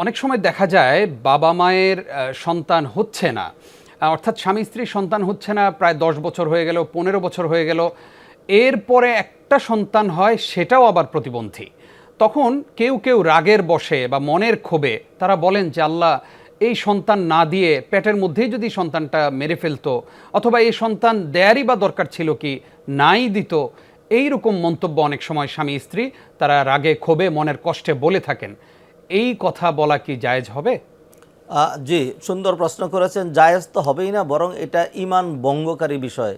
অনেক সময় দেখা যায় বাবা মায়ের সন্তান হচ্ছে না, অর্থাৎ স্বামী স্ত্রীর সন্তান হচ্ছে না, প্রায় 10 বছর হয়ে গেল, 15 বছর হয়ে গেল, এরপরে একটা সন্তান হয়, সেটাও আবার প্রতিবন্ধী। তখন কেউ কেউ রাগের বশে বা মনের ক্ষোভে তারা বলেন যে আল্লাহ, এই সন্তান না দিয়ে পেটের মধ্যেই যদি সন্তানটা মেরে ফেলতো, অথবা এই সন্তান দেয়ারই বা দরকার ছিল কি, নাই দিত। এই রকম মন্তব্য অনেক সময় স্বামী স্ত্রী তারা রাগে ক্ষোভে মনের কষ্টে বলে থাকেন। এই কথা বলা কি জায়েজ হবে? জি, সুন্দর প্রশ্ন করেছেন। জায়েজ তো হবেই না, বরং এটা ঈমান ভঙ্গকারী বিষয়।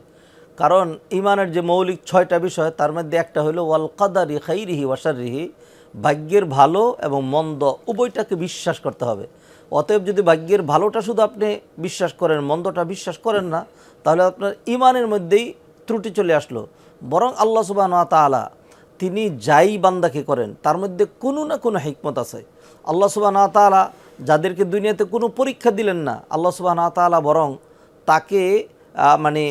কারণ ঈমানের যে মৌলিক 6টা বিষয়, তার মধ্যে একটা হলো ওয়াল কাদারি খাইরিহি ওয়া শাররিহি, ভাগ্যের ভালো এবং মন্দ উভয়টাকে বিশ্বাস করতে হবে। অতএব যদি ভাগ্যের ভালোটা শুধু আপনি বিশ্বাস করেন, মন্দটা বিশ্বাস করেন না, তাহলে আপনার ঈমানের মধ্যেই ত্রুটি চলে আসলো। বরং আল্লাহ সুবহানাহু ওয়া তাআলা তিনি যাই বান্দাকে করেন তার মধ্যে কোনো না কোনো হিকমত আছে। আল্লাহ সুবহানাহু ওয়া তাআলা যাদেরকে দুনিয়াতে কোনো পরীক্ষা দিলেন না, আল্লাহ সুবহানাহু ওয়া তাআলা বরং তাকে মানে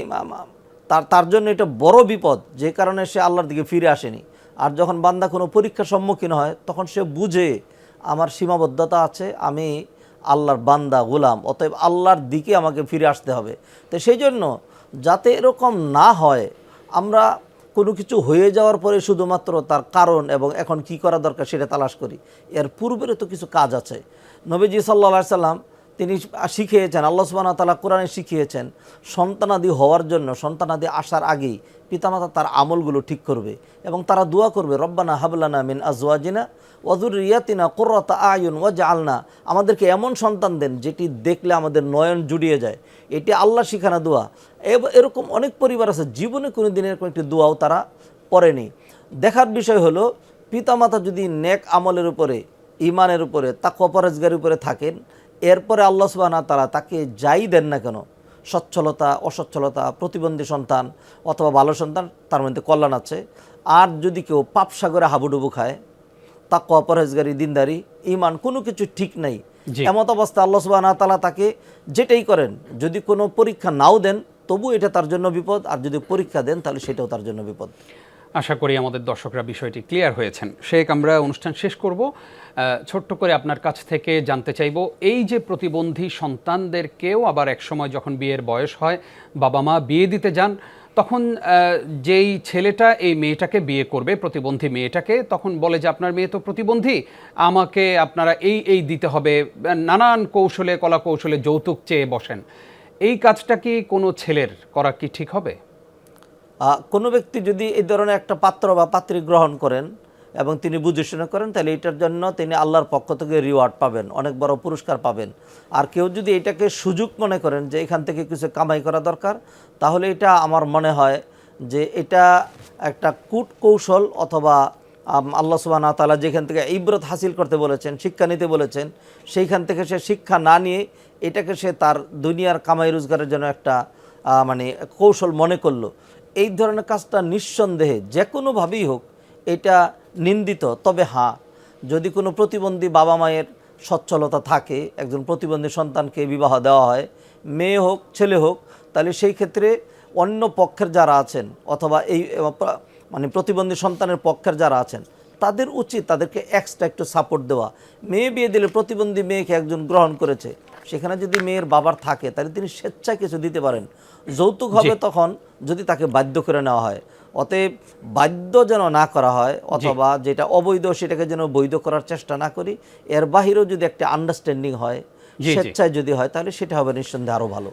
তার জন্য এটা বড় বিপদ, যে কারণে সে আল্লাহর দিকে ফিরে আসেনি। আর যখন বান্দা কোনো পরীক্ষার সম্মুখীন হয়, তখন সে বুঝে আমার সীমাবদ্ধতা আছে, আমি আল্লাহর বান্দা গোলাম, অতএব আল্লাহর দিকে আমাকে ফিরে আসতে হবে। তো সেই জন্য যাতে এরকম না হয়, আমরা কোনো কিছু হয়ে যাওয়ার পরে শুধুমাত্র তার কারণ এবং এখন কি করা দরকার সেটা তালাশ করি। এর পূর্বেরও তো কিছু কাজ আছে। নবীজি সাল্লাল্লাহু আলাইহি সাল্লাম তিনি শিখিয়েছেন, আল্লাহ সুবহানাহু ওয়া তাআলা কোরআনে শিখিয়েছেন, সন্তানাদি হওয়ার জন্য, সন্তানাদি আসার আগেই পিতামাতা তার আমলগুলো ঠিক করবে এবং তারা দোয়া করবে, রব্বানা হাবলানা মিন আজওয়াজিনা ওয়া যুররিয়াতিনা কুররাতা আয়ুন ওয়াজআলনা, আমাদেরকে এমন সন্তান দেন যেটি দেখলে আমাদের নয়ন জুড়িয়ে যায়। এটি আল্লাহ শিখানো দোয়া। এরকম অনেক পরিবার আছে জীবনে কোনো দিন এরকম একটি দোয়াও তারা পড়েনি। দেখার বিষয় হলো, পিতামাতা যদি নেক আমলের উপরে, ঈমানের উপরে, তাকওয়া পরহেজগারির উপরে থাকেন, এরপরে আল্লাহ সুবহানাহু ওয়া তাআলা তাকে যাই দেন না কেন, সচ্ছলতা, অসচ্ছলতা, প্রতিবন্ধী সন্তান অথবা ভালো সন্তান, তার মধ্যে কল্যাণ আছে। আর যদি কেউ পাপ সাগরে হাবুডুবু খায়, তাকওয়া পরহেজগারি, দিনদারি, ঈমান কোনো কিছু ঠিক নাই, এমত অবস্থা আল্লাহ সুবহানাহু ওয়া তাআলা তাকে যেটাই করেন, যদি কোনো পরীক্ষা নাও দেন তবু এটা তার জন্য বিপদ, আর যদি পরীক্ষা দেন তাহলে সেটাও তার জন্য বিপদ। আশা করি আমাদের দর্শকরা বিষয়টি ক্লিয়ার হয়েছেন। শেখ, আমরা অনুষ্ঠান শেষ করব। ছোট্ট করে আপনার কাছ থেকে জানতে চাইব, এই যে প্রতিবন্ধী সন্তানদেরকেও আবার এক সময় যখন বিয়ের বয়স হয়, বাবা মা বিয়ে দিতে যান, তখন যেই ছেলেটা এই মেয়েটাকে বিয়ে করবে, প্রতিবন্ধী মেয়েটাকে, তখন বলে যে আপনার মেয়ে তো প্রতিবন্ধী, আমাকে আপনারা এই দিতে হবে, নানান কৌশলে, কলা কৌশলে যৌতুক চেয়ে বসেন। এই কাজটা কি কোনো ছেলের করা কি ঠিক হবে? কোনো ব্যক্তি যদি এই ধরনের একটা পাত্র বা পাত্রী গ্রহণ করেন এবং তিনি বুঝে শুনে করেন, তাহলে এটার জন্য তিনি আল্লাহর পক্ষ থেকে রিওয়ার্ড পাবেন, অনেক বড় পুরস্কার পাবেন। আর কেউ যদি এটাকে সুযোগ মনে করেন যে এখান থেকে কিছু কামাই করা দরকার, তাহলে এটা আমার মনে হয় যে এটা একটা কূট কৌশল, অথবা আল্লাহ সুবহানাহু ওয়া তাআলা যেখান থেকে ইবরত হাসিল করতে বলেছেন, শিক্ষা নিতে বলেছেন, সেইখান থেকে সে শিক্ষা না নিয়ে এটাকে সে তার দুনিয়ার কামাই রোজগারের জন্য একটা মানে কৌশল মনে করলো। এই ধরনের কাজটা নিঃসন্দেহে যে কোনোভাবেই হোক এটা নিন্দিত। তবে হ্যাঁ, যদি কোনো প্রতিবন্ধী বাবা মায়ের সচ্ছলতা থাকে, একজন প্রতিবন্ধী সন্তানকে বিবাহ দেওয়া হয়, মেয়ে হোক ছেলে হোক, তাহলে সেই ক্ষেত্রে অন্য পক্ষের যারা আছেন, অথবা এই মানে প্রতিবন্ধী সন্তানের পক্ষের যারা আছেন, তাদের উচিত তাদেরকে এক্সট্রা একটু সাপোর্ট দেওয়া। মেয়ে বিয়ে দিলে প্রতিবন্ধী মেয়েকে একজন গ্রহণ করেছে, সেখানে যদি মেয়ের বাবার থাকে তাহলে তিনি স্বেচ্ছায় কিছু দিতে পারেন। যৌতুক হবে তখন যদি তাকে বাধ্য করে নেওয়া হয়। অতএব বাধ্য যেন না করা হয়, অথবা যেটা অবৈধ সেটাকে যেন বৈধ করার চেষ্টা না করি। এর বাহিরেও যদি একটা আন্ডারস্ট্যান্ডিং হয়, স্বেচ্ছায় যদি হয়, তাহলে সেটা হবে নিঃসন্দেহে আরও ভালো।